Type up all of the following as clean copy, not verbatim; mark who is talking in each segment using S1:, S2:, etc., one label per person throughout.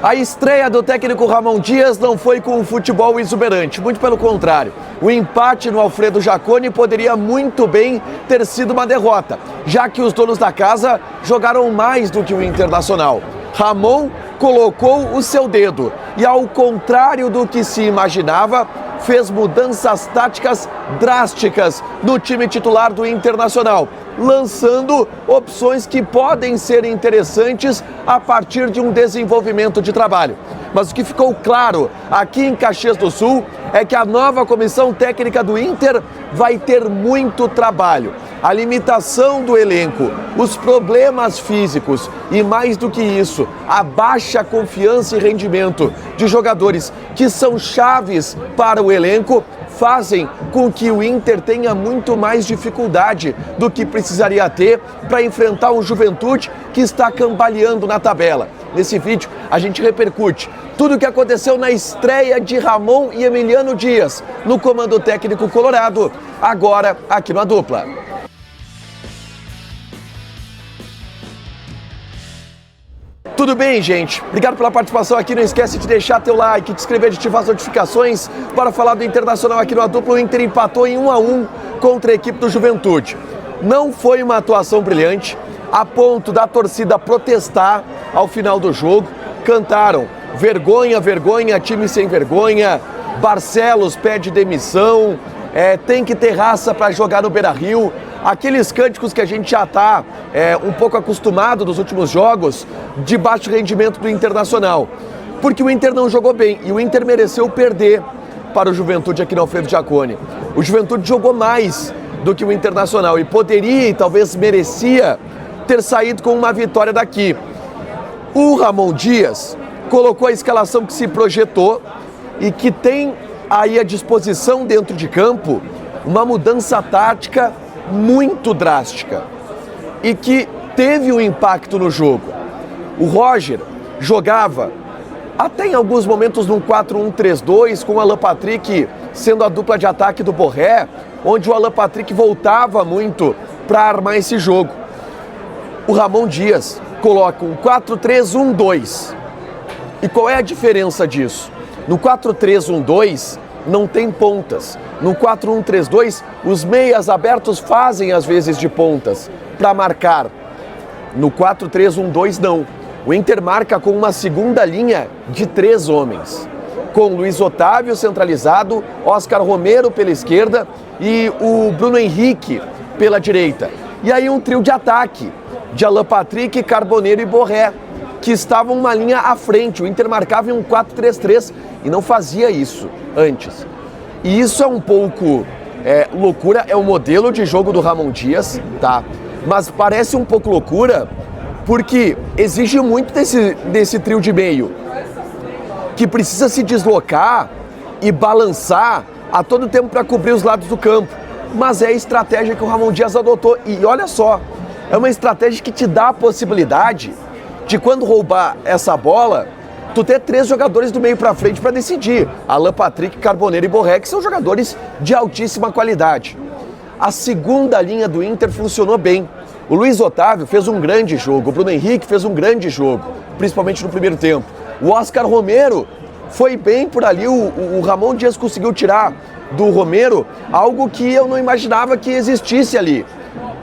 S1: A estreia do técnico Ramon Dias não foi com um futebol exuberante, muito pelo contrário. O empate no Alfredo Jaconi poderia muito bem ter sido uma derrota, já que os donos da casa jogaram mais do que o Internacional. Ramon colocou o seu dedo e, ao contrário do que se imaginava, fez mudanças táticas drásticas no time titular do Internacional, lançando opções que podem ser interessantes a partir de um desenvolvimento de trabalho. Mas o que ficou claro aqui em Caxias do Sul é que a nova comissão técnica do Inter vai ter muito trabalho. A limitação do elenco, os problemas físicos e, mais do que isso, a baixa confiança e rendimento de jogadores que são chaves para o elenco fazem com que o Inter tenha muito mais dificuldade do que precisaria ter para enfrentar um Juventude que está cambaleando na tabela. Nesse vídeo a gente repercute tudo o que aconteceu na estreia de Ramon e Emiliano Dias no comando técnico colorado, agora aqui no A Dupla. Tudo bem, gente? Obrigado pela participação aqui. Não esquece de deixar teu like, de inscrever, de ativar as notificações para falar do Internacional aqui no A Dupla. O Inter empatou em 1-1 contra a equipe do Juventude. Não foi uma atuação brilhante, a ponto da torcida protestar ao final do jogo. Cantaram vergonha, vergonha, time sem vergonha, Barcelos pede demissão, tem que ter raça para jogar no Beira-Rio. Aqueles cânticos que a gente já está um pouco acostumado dos últimos jogos de baixo rendimento do Internacional. Porque o Inter não jogou bem e o Inter mereceu perder para o Juventude aqui no Alfredo Jaconi. O Juventude jogou mais do que o Internacional e poderia e talvez merecia ter saído com uma vitória daqui. O Ramon Dias colocou a escalação que se projetou e que tem aí à disposição dentro de campo uma mudança tática muito drástica e que teve um impacto no jogo. O Roger jogava até em alguns momentos num 4-1-3-2 com o Alan Patrick sendo a dupla de ataque do Borré, onde o Alan Patrick voltava muito para armar esse jogo. O Ramon Dias coloca um 4-3-1-2. E qual é a diferença disso? No 4-3-1-2 não tem pontas. No 4-1-3-2, os meias abertos fazem às vezes de pontas para marcar. No 4-3-1-2 não. O Inter marca com uma segunda linha de 3 homens, com Luiz Otávio centralizado, Oscar Romero pela esquerda e o Bruno Henrique pela direita. E aí um trio de ataque de Alan Patrick, Carboneiro e Borré, que estavam uma linha à frente. O Inter marcava em um 4-3-3 e não fazia isso antes. E isso é um pouco loucura, é o modelo de jogo do Ramon Dias, tá? Mas parece um pouco loucura porque exige muito desse trio de meio, que precisa se deslocar e balançar a todo tempo para cobrir os lados do campo. Mas é a estratégia que o Ramon Dias adotou. E olha só, é uma estratégia que te dá a possibilidade de, quando roubar essa bola, tu ter 3 jogadores do meio para frente para decidir. Alan Patrick, Carboneiro e Borré, que são jogadores de altíssima qualidade. A segunda linha do Inter funcionou bem. O Luiz Otávio fez um grande jogo, o Bruno Henrique fez um grande jogo, principalmente no primeiro tempo. O Oscar Romero foi bem por ali, o Ramon Dias conseguiu tirar do Romero algo que eu não imaginava que existisse ali.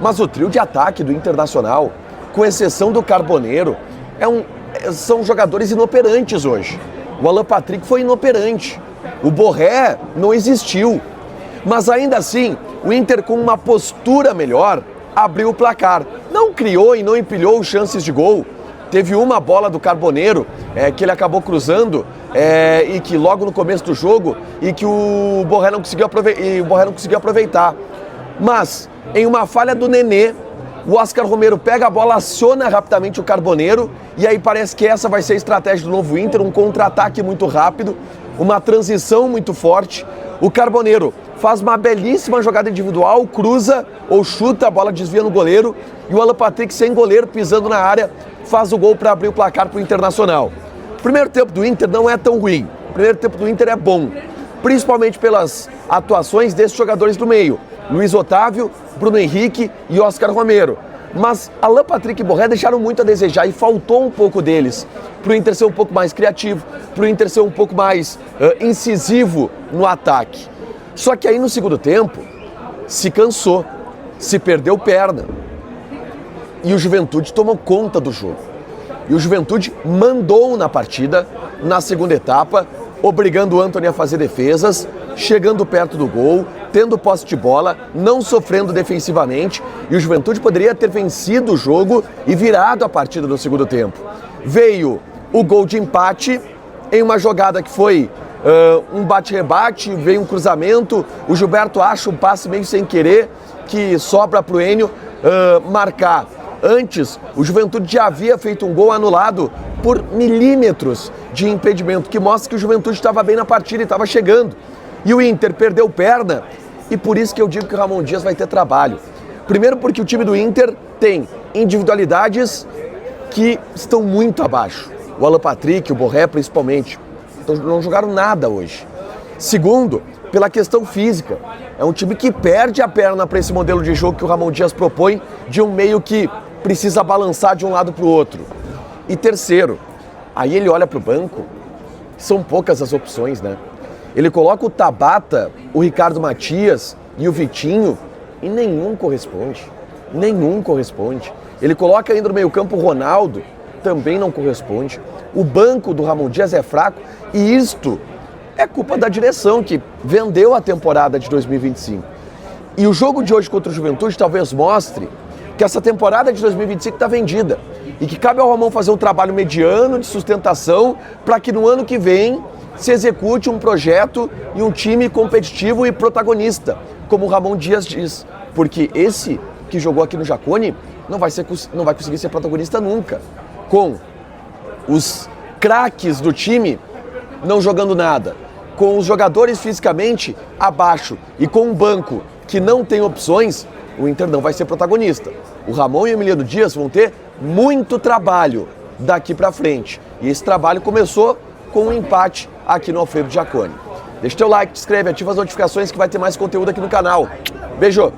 S1: Mas o trio de ataque do Internacional, com exceção do Carboneiro, são jogadores inoperantes hoje. O Alan Patrick foi inoperante, o Borré não existiu. Mas ainda assim, o Inter, com uma postura melhor, abriu o placar. Não criou e não empilhou chances de gol. Teve uma bola do Carboneiro que ele acabou cruzando e que logo no começo do jogo e que o Borré não conseguiu aproveitar. Mas em uma falha do Nenê, o Oscar Romero pega a bola, aciona rapidamente o Carboneiro e aí parece que essa vai ser a estratégia do novo Inter, um contra-ataque muito rápido, uma transição muito forte. O Carboneiro faz uma belíssima jogada individual, cruza ou chuta, a bola desvia no goleiro e o Alan Patrick, sem goleiro, pisando na área, faz o gol para abrir o placar para o Internacional. O primeiro tempo do Inter não é tão ruim, o primeiro tempo do Inter é bom, principalmente pelas atuações desses jogadores do meio, Luiz Otávio, Bruno Henrique e Oscar Romero. Mas Alan Patrick e Borré deixaram muito a desejar e faltou um pouco deles para o Inter ser um pouco mais criativo, para o Inter ser um pouco mais incisivo no ataque. Só que aí no segundo tempo se cansou, se perdeu perna e o Juventude tomou conta do jogo. E o Juventude mandou na partida, na segunda etapa, obrigando o Antony a fazer defesas, chegando perto do gol, tendo posse de bola, não sofrendo defensivamente, e o Juventude poderia ter vencido o jogo e virado a partida no segundo tempo. Veio o gol de empate em uma jogada que foi um bate-rebate, veio um cruzamento, o Gilberto acha um passe meio sem querer, que sobra para o Enio marcar. Antes, o Juventude já havia feito um gol anulado por milímetros de impedimento, que mostra que o Juventude estava bem na partida e estava chegando. E o Inter perdeu perna, e por isso que eu digo que o Ramon Dias vai ter trabalho. Primeiro porque o time do Inter tem individualidades que estão muito abaixo. O Alan Patrick, o Borré principalmente, não jogaram nada hoje. Segundo, pela questão física. É um time que perde a perna para esse modelo de jogo que o Ramon Dias propõe, de um meio que precisa balançar de um lado para o outro. E terceiro, aí ele olha para o banco, são poucas as opções, né? Ele coloca o Tabata, o Ricardo Matias e o Vitinho e nenhum corresponde. Nenhum corresponde. Ele coloca ainda no meio-campo o Ronaldo, também não corresponde. O banco do Ramon Dias é fraco e isto é culpa da direção que vendeu a temporada de 2025. E o jogo de hoje contra o Juventude talvez mostre que essa temporada de 2025 está vendida e que cabe ao Ramon fazer um trabalho mediano de sustentação para que no ano que vem se execute um projeto e um time competitivo e protagonista, como o Ramon Dias diz. Porque esse que jogou aqui no Jacone não vai conseguir ser protagonista nunca. Com os craques do time não jogando nada, com os jogadores fisicamente abaixo e com um banco que não tem opções, o Inter não vai ser protagonista. O Ramon e o Emiliano Dias vão ter muito trabalho daqui para frente. E esse trabalho começou com um empate aqui no Alfredo Jacone. Deixa o teu like, te inscreve, ativa as notificações que vai ter mais conteúdo aqui no canal. Beijo!